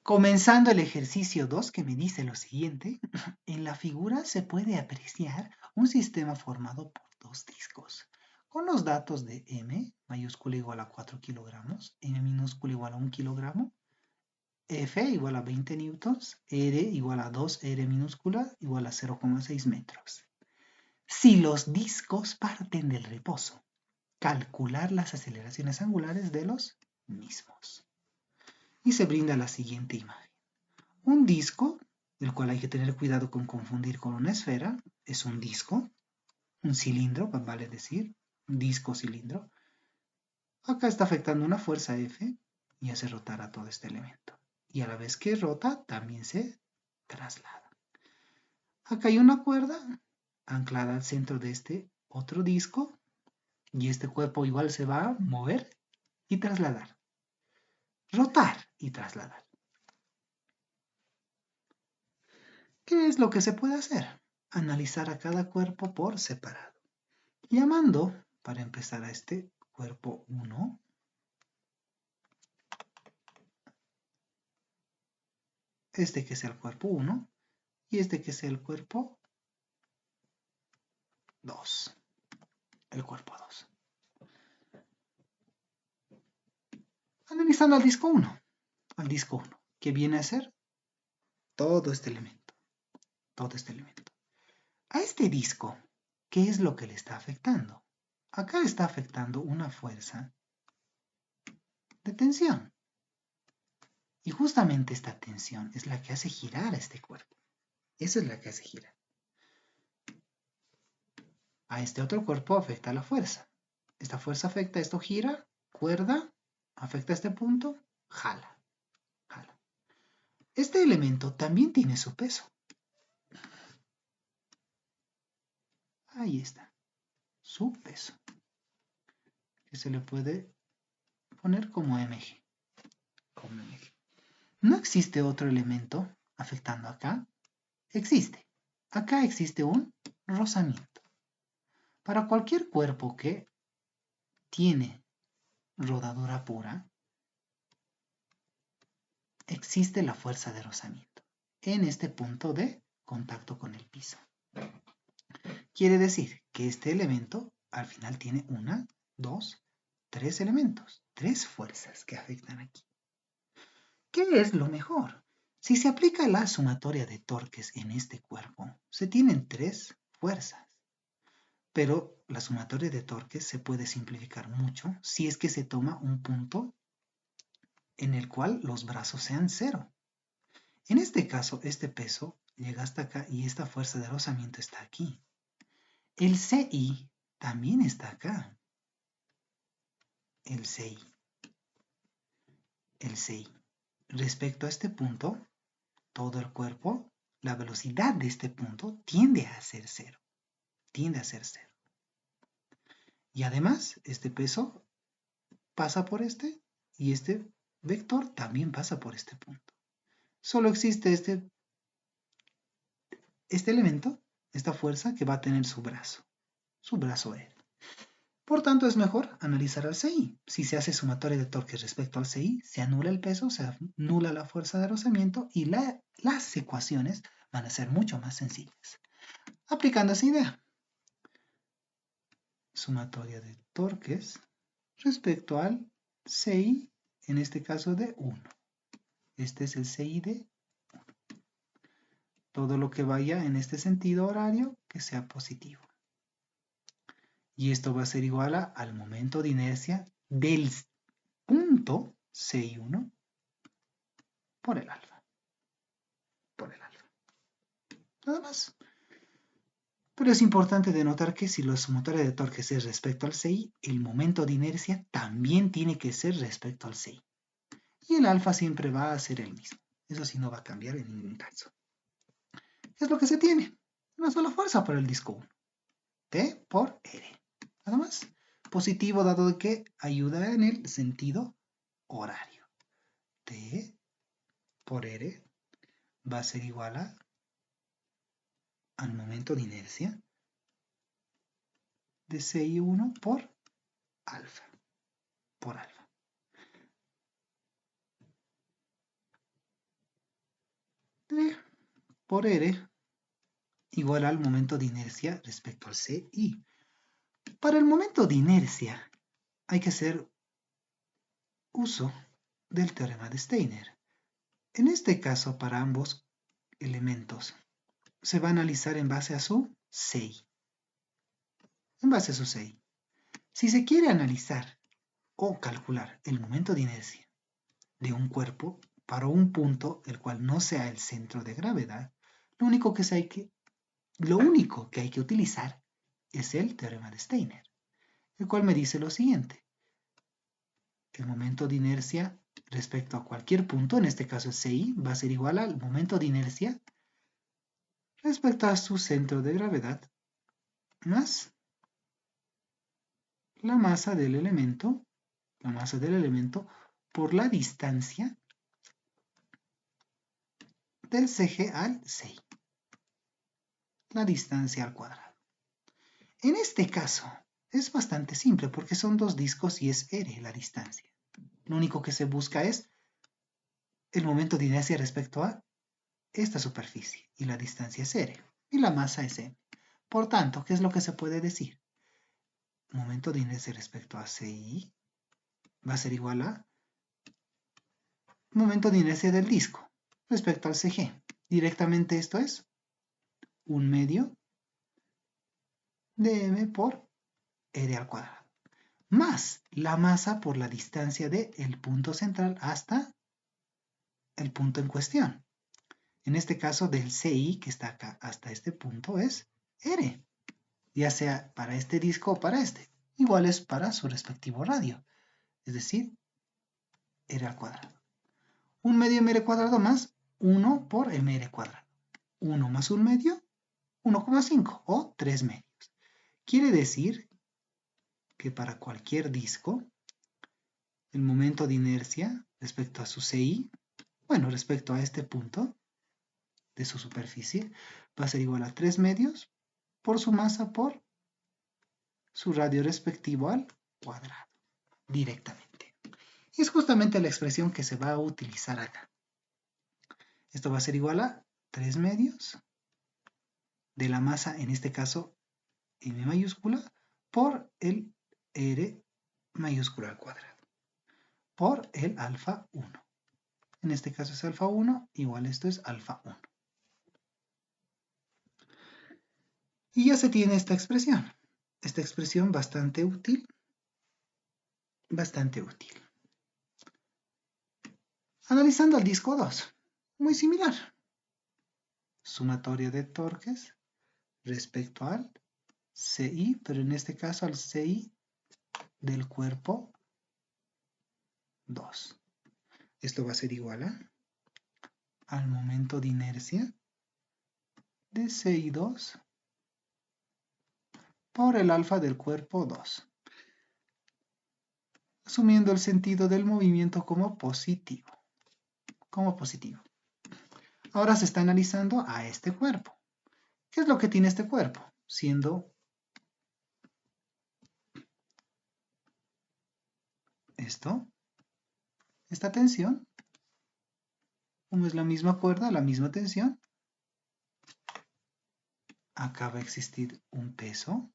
Comenzando el ejercicio 2 que me dice lo siguiente, en la figura se puede apreciar un sistema formado por dos discos, con los datos de M mayúscula igual a 4 kilogramos, M minúscula igual a 1 kilogramo, F igual a 20 newtons, R igual a 2 R minúscula igual a 0,6 metros. Si los discos parten del reposo, calcular las aceleraciones angulares de los mismos. Y se brinda la siguiente imagen. Un disco, el cual hay que tener cuidado con confundir con una esfera, es un disco, un cilindro, vale decir, disco-cilindro. Acá está afectando una fuerza F y hace rotar a todo este elemento. Y a la vez que rota, también se traslada. Acá hay una cuerda anclada al centro de este otro disco y este cuerpo igual se va a mover y trasladar. Rotar y trasladar. ¿Qué es lo que se puede hacer? Analizar a cada cuerpo por separado. Llamando, para empezar, a este cuerpo 1, este que sea el cuerpo 1 y este que sea el cuerpo 2. El cuerpo 2. Analizando al disco 1, que viene a ser todo este elemento. A este disco, ¿qué es lo que le está afectando? Acá le está afectando una fuerza de tensión. Y justamente esta tensión es la que hace girar a este cuerpo. Esa es la que hace girar. A este otro cuerpo afecta la fuerza. Esta fuerza afecta, esto gira, cuerda, afecta a este punto, jala. Este elemento también tiene su peso. Ahí está, su peso. Que se le puede poner como mg. ¿No existe otro elemento afectando acá? Existe. Acá existe un rozamiento. Para cualquier cuerpo que tiene rodadura pura, existe la fuerza de rozamiento en este punto de contacto con el piso. Quiere decir que este elemento al final tiene 1, 2, 3 elementos, 3 fuerzas que afectan aquí. ¿Qué es lo mejor? Si se aplica la sumatoria de torques en este cuerpo, se tienen 3 fuerzas. Pero la sumatoria de torques se puede simplificar mucho si es que se toma un punto en el cual los brazos sean 0. En este caso, este peso llega hasta acá y esta fuerza de rozamiento está aquí. El CI también está acá. El CI. Respecto a este punto, todo el cuerpo, la velocidad de este punto tiende a ser 0. Y además, este peso pasa por este y este vector también pasa por este punto. Solo existe este elemento, esta fuerza que va a tener su brazo R. Por tanto, es mejor analizar al CI. Si se hace sumatoria de torques respecto al CI, se anula el peso, se anula la fuerza de rozamiento y las ecuaciones van a ser mucho más sencillas. Aplicando esa idea. Sumatoria de torques respecto al CI, en este caso de 1. Este es el CI de 1. Todo lo que vaya en este sentido horario, que sea positivo. Y esto va a ser igual al momento de inercia del punto CI1 por el alfa. Nada más. Pero es importante denotar que si la sumatoria de torques es respecto al CI, el momento de inercia también tiene que ser respecto al CI. Y el alfa siempre va a ser el mismo. Eso sí no va a cambiar en ningún caso. ¿Qué es lo que se tiene? Una sola fuerza por el disco 1. T por R. Nada más. Positivo dado que ayuda en el sentido horario. T por R va a ser igual al momento de inercia de CI1 por alfa. por R igual al momento de inercia respecto al CI. Para el momento de inercia hay que hacer uso del teorema de Steiner. En este caso, para ambos elementos, se va a analizar en base a su CI. En base a su CI. Si se quiere analizar o calcular el momento de inercia de un cuerpo para un punto el cual no sea el centro de gravedad, lo único que hay que utilizar es el teorema de Steiner, el cual me dice lo siguiente. El momento de inercia respecto a cualquier punto, en este caso CI, va a ser igual al momento de inercia respecto a su centro de gravedad más la masa del elemento por la distancia del CG al CI. La distancia al cuadrado. En este caso, es bastante simple porque son dos discos y es R la distancia. Lo único que se busca es el momento de inercia respecto a esta superficie y la distancia es R y la masa es M. Por tanto, ¿qué es lo que se puede decir? Momento de inercia respecto a CI va a ser igual a momento de inercia del disco respecto al CG. Directamente esto es 1/2 de M por R al cuadrado, más la masa por la distancia del punto central hasta el punto en cuestión. En este caso del CI, que está acá hasta este punto, es R, ya sea para este disco o para este, iguales para su respectivo radio, es decir, R al cuadrado. 1/2 mr cuadrado más 1 por mr cuadrado. 1 más 1/2, 1,5 o 3 medios. Quiere decir que para cualquier disco, el momento de inercia respecto a su CI, respecto a este punto de su superficie, va a ser igual a 3 medios por su masa por su radio respectivo al cuadrado, directamente. Y es justamente la expresión que se va a utilizar acá. Esto va a ser igual a 3 medios de la masa, en este caso M mayúscula, por el R mayúscula al cuadrado, por el alfa 1. En este caso es alfa 1, igual esto es alfa 1. Y ya se tiene esta expresión bastante útil, Analizando al disco 2, muy similar. Sumatoria de torques respecto al CI, pero en este caso al CI del cuerpo 2. Esto va a ser igual al momento de inercia de CI2 por el alfa del cuerpo 2, asumiendo el sentido del movimiento como positivo. Ahora se está analizando a este cuerpo. ¿Qué es lo que tiene este cuerpo? Siendo esta tensión, como es la misma cuerda, la misma tensión, acá va a existir un peso,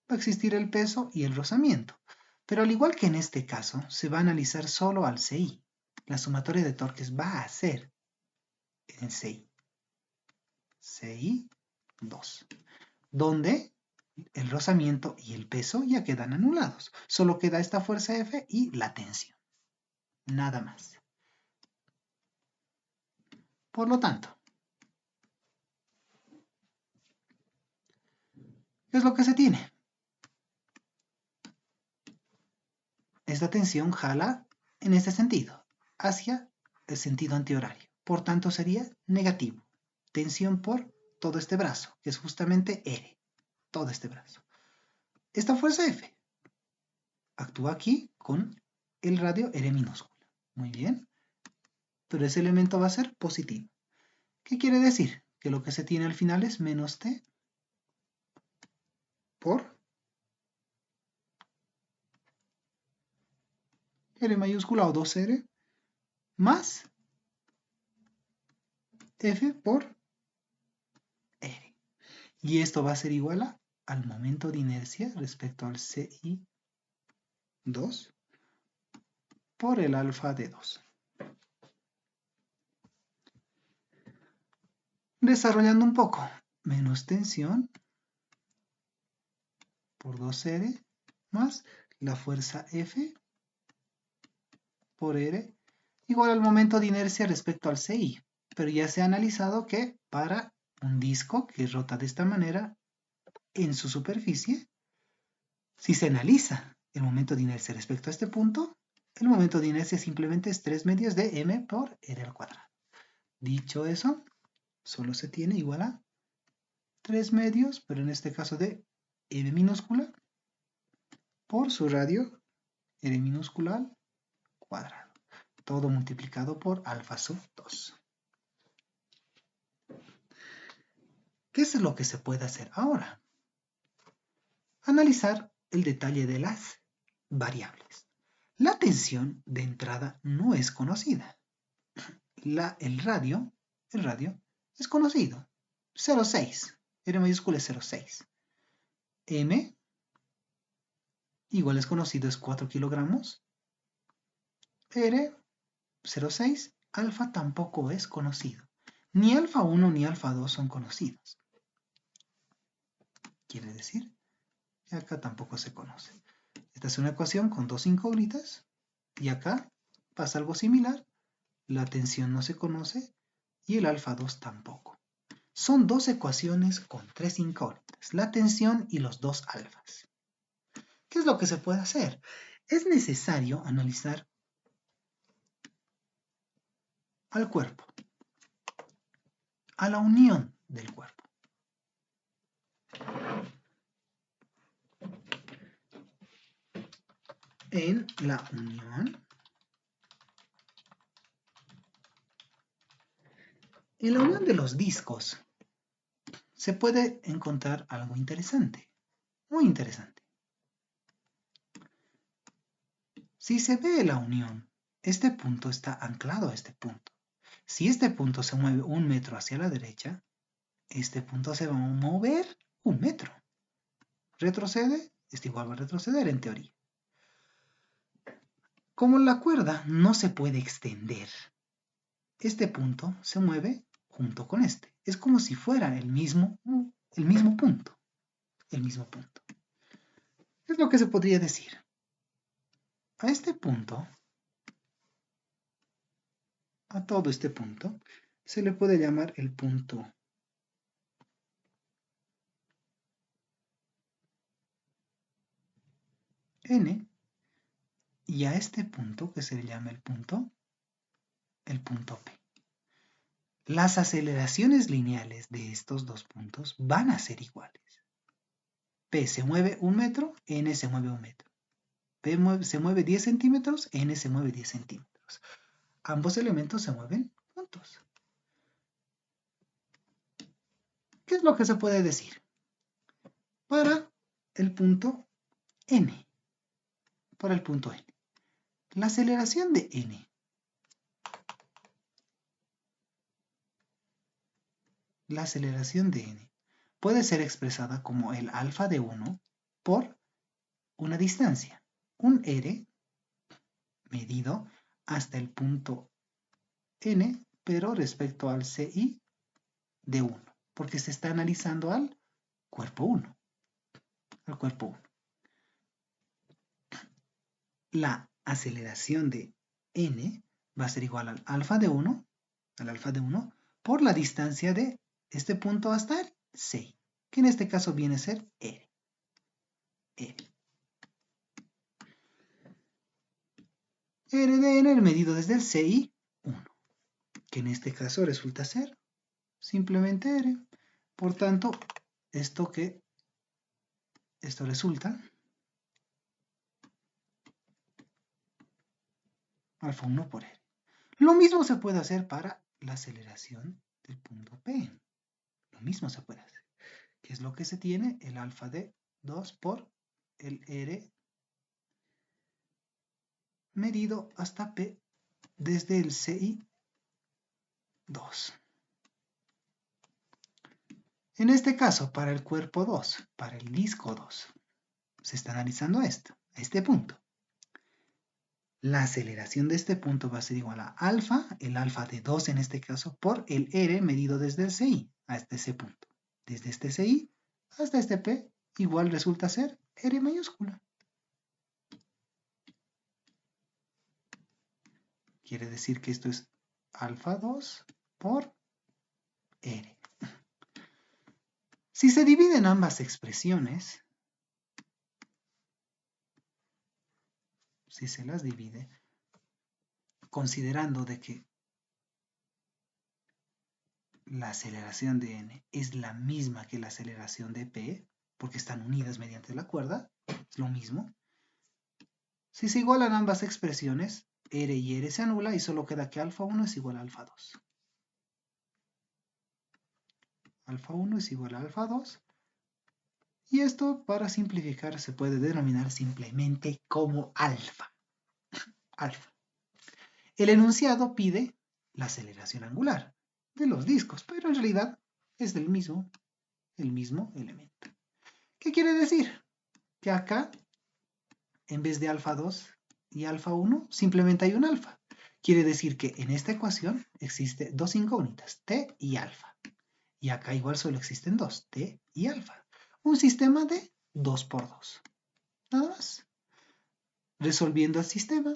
va a existir el peso y el rozamiento. Pero al igual que en este caso, se va a analizar solo al CI. La sumatoria de torques va a ser en CI. CI2. Donde el rozamiento y el peso ya quedan anulados. Solo queda esta fuerza F y la tensión. Nada más. Por lo tanto, ¿qué es lo que se tiene? Esta tensión jala en este sentido, hacia el sentido antihorario. Por tanto, sería negativo. Tensión por todo este brazo, que es justamente R. Todo este brazo. Esta fuerza F actúa aquí con el radio R minúscula. Muy bien. Pero ese elemento va a ser positivo. ¿Qué quiere decir? Que lo que se tiene al final es menos T por R mayúscula o 2R más F por R. Y esto va a ser igual al momento de inercia respecto al CI2 por el alfa de 2. Desarrollando un poco, menos tensión por 2R más la fuerza F por R igual al momento de inercia respecto al CI. Pero ya se ha analizado que para un disco que rota de esta manera en su superficie, si se analiza el momento de inercia respecto a este punto, el momento de inercia simplemente es 3 medios de m por r al cuadrado. Dicho eso, solo se tiene igual a 3 medios, pero en este caso de m minúscula, por su radio, r minúscula al cuadrado. Todo multiplicado por alfa sub 2. ¿Qué es lo que se puede hacer ahora? Analizar el detalle de las variables. La tensión de entrada no es conocida. El radio es conocido. 0,6. R mayúscula es 0,6. M igual es conocido, es 4 kilogramos. R 0,6. Alfa tampoco es conocido. Ni alfa 1 ni alfa 2 son conocidos. Quiere decir que acá tampoco se conoce. Esta es una ecuación con dos incógnitas. Y acá pasa algo similar. La tensión no se conoce y el alfa 2 tampoco. Son dos ecuaciones con tres incógnitas, la tensión y los dos alfas. ¿Qué es lo que se puede hacer? Es necesario analizar al cuerpo, a la unión del cuerpo. En la unión de los discos se puede encontrar algo interesante, muy interesante. Si se ve la unión, este punto está anclado a este punto. Si este punto se mueve 1 metro hacia la derecha, este punto se va a mover 1 metro. Retrocede, es igual a retroceder en teoría. Como la cuerda no se puede extender, este punto se mueve junto con este. Es como si fuera el mismo punto. El mismo punto. Es lo que se podría decir. A este punto, a todo este punto, se le puede llamar el punto N, y a este punto, que se le llama el punto P. Las aceleraciones lineales de estos dos puntos van a ser iguales. P se mueve 1 metro, N se mueve 1 metro. P se mueve 10 centímetros, N se mueve 10 centímetros. Ambos elementos se mueven juntos. ¿Qué es lo que se puede decir? Para el punto N. Para el punto N. La aceleración de N puede ser expresada como el alfa de 1 por una distancia, un R medido hasta el punto N, pero respecto al CI de 1, porque se está analizando al cuerpo 1. Al cuerpo 1. La aceleración de N va a ser igual al alfa de 1, por la distancia de este punto hasta el CI, que en este caso viene a ser R. R de N medido desde el CI 1, que en este caso resulta ser simplemente R. Por tanto, esto resulta alfa 1 por R. Lo mismo se puede hacer para la aceleración del punto P. Lo mismo se puede hacer. ¿Qué es lo que se tiene? El alfa de 2 por el R medido hasta P desde el CI 2. En este caso, para el cuerpo 2, para el disco 2, se está analizando a este punto. La aceleración de este punto va a ser igual a alfa, el alfa de 2 en este caso, por el R medido desde el CI hasta ese punto. Desde este CI hasta este P, igual resulta ser R mayúscula. Quiere decir que esto es alfa 2 por R. Si se dividen ambas expresiones, si se las divide, considerando de que la aceleración de n es la misma que la aceleración de p, porque están unidas mediante la cuerda, es lo mismo. Si se igualan ambas expresiones, r y r se anula y solo queda que alfa 1 es igual a alfa 2. Alfa 1 es igual a alfa 2. Y esto, para simplificar, se puede denominar simplemente como alfa. Alfa. El enunciado pide la aceleración angular de los discos, pero en realidad es el mismo elemento. ¿Qué quiere decir? Que acá, en vez de alfa 2 y alfa 1, simplemente hay un alfa. Quiere decir que en esta ecuación existe dos incógnitas, t y alfa. Y acá igual solo existen dos, t y alfa. Un sistema de 2 por 2. Nada más. Resolviendo el sistema,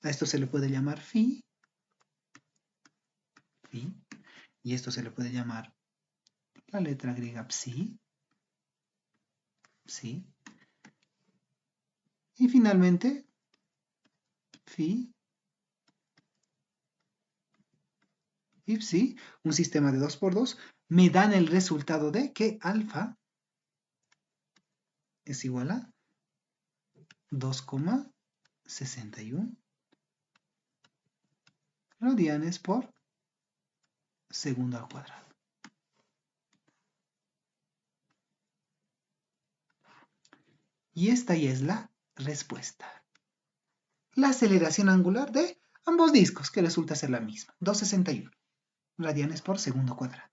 a esto se le puede llamar phi, y esto se le puede llamar la letra griega psi, y finalmente phi y psi, un sistema de 2 por 2, me dan el resultado de que alfa es igual a 2,61 radianes por segundo al cuadrado. Y esta ya es la respuesta. La aceleración angular de ambos discos, que resulta ser la misma, 2,61 radianes por segundo cuadrado.